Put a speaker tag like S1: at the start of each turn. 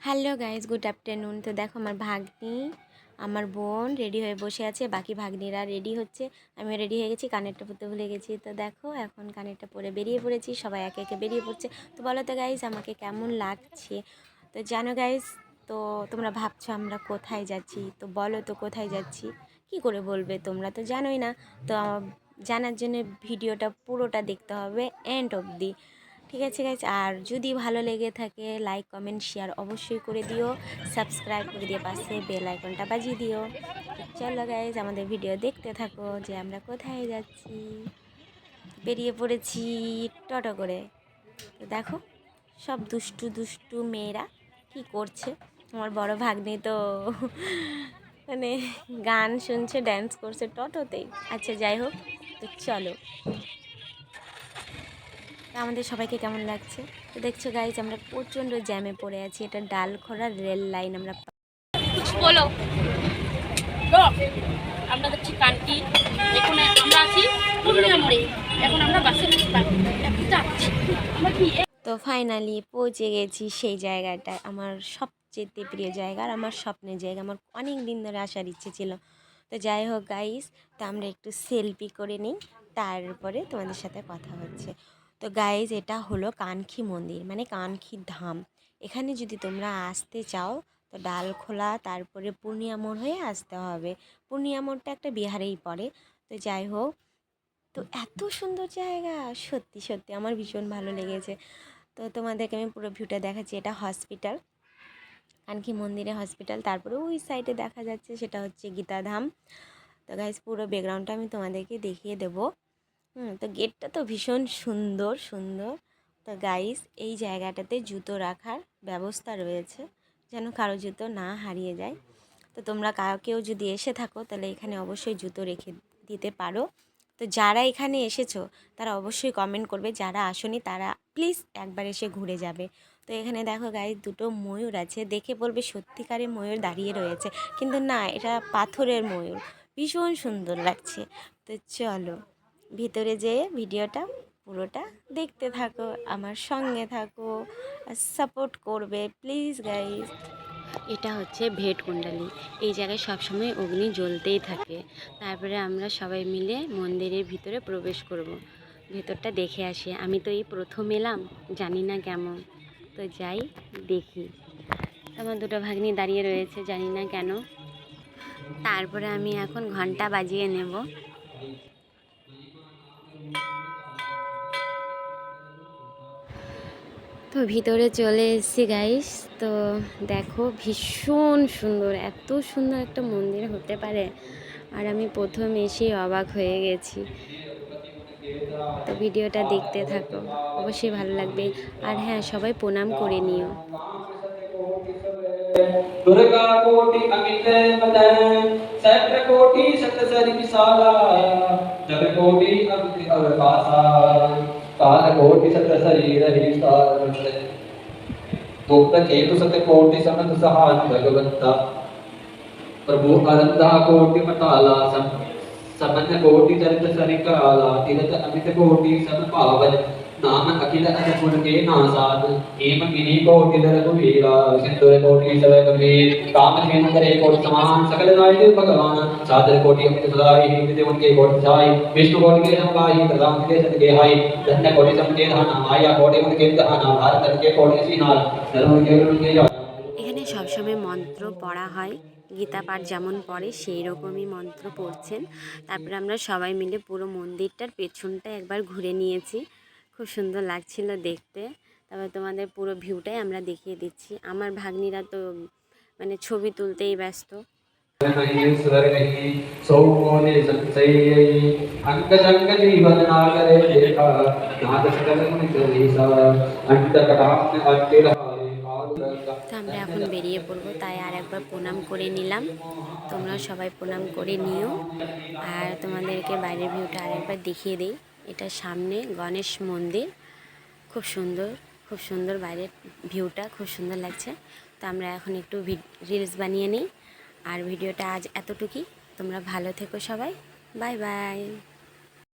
S1: Hello guys, good afternoon. তো দেখো আমার ভাগ্নি, আমার বোন রেডি হয়ে বসে আছে, বাকি ভাগ্নিরা রেডি হচ্ছে, আমিও রেডি হয়ে গেছি। কানেরটা পরতে ভুলে গেছি, তো দেখো এখন কানেরটা পরে বেরিয়ে পড়েছি, সবাই একে একে বেরিয়ে পড়ছে। তো বলো তো গাইজ আমাকে কেমন লাগছে? তো জানো গাইজ, তো তোমরা ভাবছো আমরা কোথায় যাচ্ছি, তো বলো তো কোথায় যাচ্ছি, কি করে বলবে, তোমরা তো জানোই না। তো জানার জন্য ভিডিওটা পুরোটা দেখতে হবে এন্ড অবধি, ঠিক আছে গাইজ। আর যদি ভালো লেগে থাকে লাইক কমেন্ট শেয়ার অবশ্যই করে দিও, সাবস্ক্রাইব করে দিয়ে পাশে বেল আইকনটা বাজিয়ে দিও। তো চলো গাইজ আমাদের ভিডিও দেখতে থাকো যে আমরা কোথায় যাচ্ছি। বেরিয়ে পড়েছি টোটো করে। তো দেখো সব দুষ্টু দুষ্টু মেয়েরা কি করছে। আমার বড় ভাগ্নি তো মানে গান শুনছে, ড্যান্স করছে টোটোতেই। আচ্ছা যাই হোক, তো চলো। আমাদের সবাইকে কেমন লাগছে? তো দেখছো গাইজ আমরা প্রচণ্ড জ্যামে পড়ে আছি, এটা ডালখোলা রেল লাইন। আমরা
S2: বলো আমরা যাচ্ছি কান্টি, এখন আমরা আছি পূর্ণিয়া মোড়ে, এখন আমরা বাসে যাচ্ছি।
S1: তো ফাইনালি পৌঁছে গেছি সেই জায়গাটায়, আমার সবচেয়ে প্রিয় জায়গা আর আমার স্বপ্নের জায়গা, আমার অনেক দিন ধরে আসার ইচ্ছে ছিল। তো যাই হোক গাইস, তো আমরা একটু সেলফি করে নিই, তারপরে তোমাদের সাথে কথা হচ্ছে। তো গাইস এটা হলো কানকি মন্দির, মানে কানকি ধাম। এখানে যদি তোমরা আসতে চাও তো ডালখোলা তারপরে পূর্ণিয়া মোড় হয়ে আসতে হবে। পূর্ণিয়া মোড়টা একটা বিহারেই পড়ে। তো যাই হোক, তো এত সুন্দর জায়গা, সত্যি সত্যি আমার ভীষণ ভালো লেগেছে। তো তোমাদেরকে আমি পুরো ভিউটা দেখাচ্ছি। এটা হসপিটাল, কানকি মন্দিরে হসপিটাল, তারপরে ওই সাইডে দেখা যাচ্ছে সেটা হচ্ছে গীতাধাম। তো গাইজ পুরো ব্যাকগ্রাউন্ডটা আমি তোমাদেরকে দেখিয়ে দেবো। তো গেটটা তো ভীষণ সুন্দর সুন্দর। তো গাইজ এই জায়গাটাতে জুতো রাখার ব্যবস্থা রয়েছে, যেন কারো জুতো না হারিয়ে যায়। তো তোমরা কেউ যদি এসে থাকো তাহলে এখানে অবশ্যই জুতো রেখে দিতে পারো। তো যারা এখানে এসেছো তারা অবশ্যই কমেন্ট করবে, যারা আসনি তারা প্লিজ একবার এসে ঘুরে যাবে। তো এখানে দেখো গাইজ দুটো ময়ূর আছে, দেখে বলবে সত্যিকারে ময়ূর দাঁড়িয়ে রয়েছে, কিন্তু না, এটা পাথরের ময়ূর, ভীষণ সুন্দর লাগছে। তো চলো ভিতরে যেয়ে ভিডিওটা পুরোটা দেখতে থাকো, আমার সঙ্গে থাকো আর সাপোর্ট করবে প্লিজ গাইজ। এটা হচ্ছে ভেটকুণ্ডালি, এই জায়গায় সবসময় অগ্নি জ্বলতেই থাকে। তারপরে আমরা সবাই মিলে মন্দিরের ভিতরে প্রবেশ করব, ভেতরটা দেখে আসি। আমি তো এই প্রথম এলাম, জানি না কেমন, তো যাই দেখি। আমার দুটো ভাগ্নি দাঁড়িয়ে রয়েছে, জানি না কেন। তারপরে আমি এখন ঘন্টা বাজিয়ে নেব। তো ভিতরে চলে এসেছি গাইস। তো দেখো ভীষণ সুন্দর, এত সুন্দর একটা মন্দির হতে পারে, আর আমি প্রথম এসেই অবাক হয়ে গেছি। তো ভিডিওটা দেখতে থাকো, অবশ্যই ভালো লাগবে। আর হ্যাঁ, সবাই প্রণাম করে নিও।
S3: दुर्गा कोटि अमित बदन सहस्र कोटि सतसरि विशाला जग कोटि अमित अवकाशा काल कोटि सतसरि रहिसा दुख चेतु सत कोटि समत सहाय भगवंता प्रभु अनंता कोटि मताला समन कोटि चरित सरिकाला तीरथ अमित कोटि सम पावन नाम अखिल अनपुर के नासाद हेम गिरी कोटि रघुवीरा सिंधुर कोटि सवय गंभीर काम धेनु करे कोटि समान सकल नायक भगवान सादर कोटि अमित सदाई हिंद उनके कोटि छाई विष्णु कोटि के समगाई प्रधान के सत के हाई धन्य कोटि सम के धाना माया कोटि उनके दहाना भारत के कोटि सिनार धर्म के उनके
S1: এখানে সবসময় মন্ত্র পড়া হয়, গীতা পাঠ যেমন পড়ে সেই রকমই মন্ত্র পড়ছেন। তারপরে আমরা সবাই মিলে পুরো মন্দিরটার পেছনটা একবার ঘুরে নিয়েছি, খুব সুন্দর লাগছিল দেখতে। তারপর তোমাদের পুরো ভিউটাই আমরা দেখিয়ে দিচ্ছি। আমার ভাগ্নিরা তো মানে ছবি তুলতেই ব্যস্ত। তো আমরা এখন বেরিয়ে পড়বো, তাই আর একবার প্রণাম করে নিলাম। তোমরা সবাই প্রণাম করে নিও। আর তোমাদেরকে বাইরের ভিউটা আরেকবার দেখিয়ে দিই। এটা সামনে গণেশ মন্দির, খুব সুন্দর, খুব সুন্দর বাইরের ভিউটা, খুব সুন্দর লাগছে। তো আমরা এখন একটু রিলস বানিয়ে নিই। আর ভিডিওটা আজ এতটুকুই। তোমরা ভালো থেকো সবাই, বাই বাই।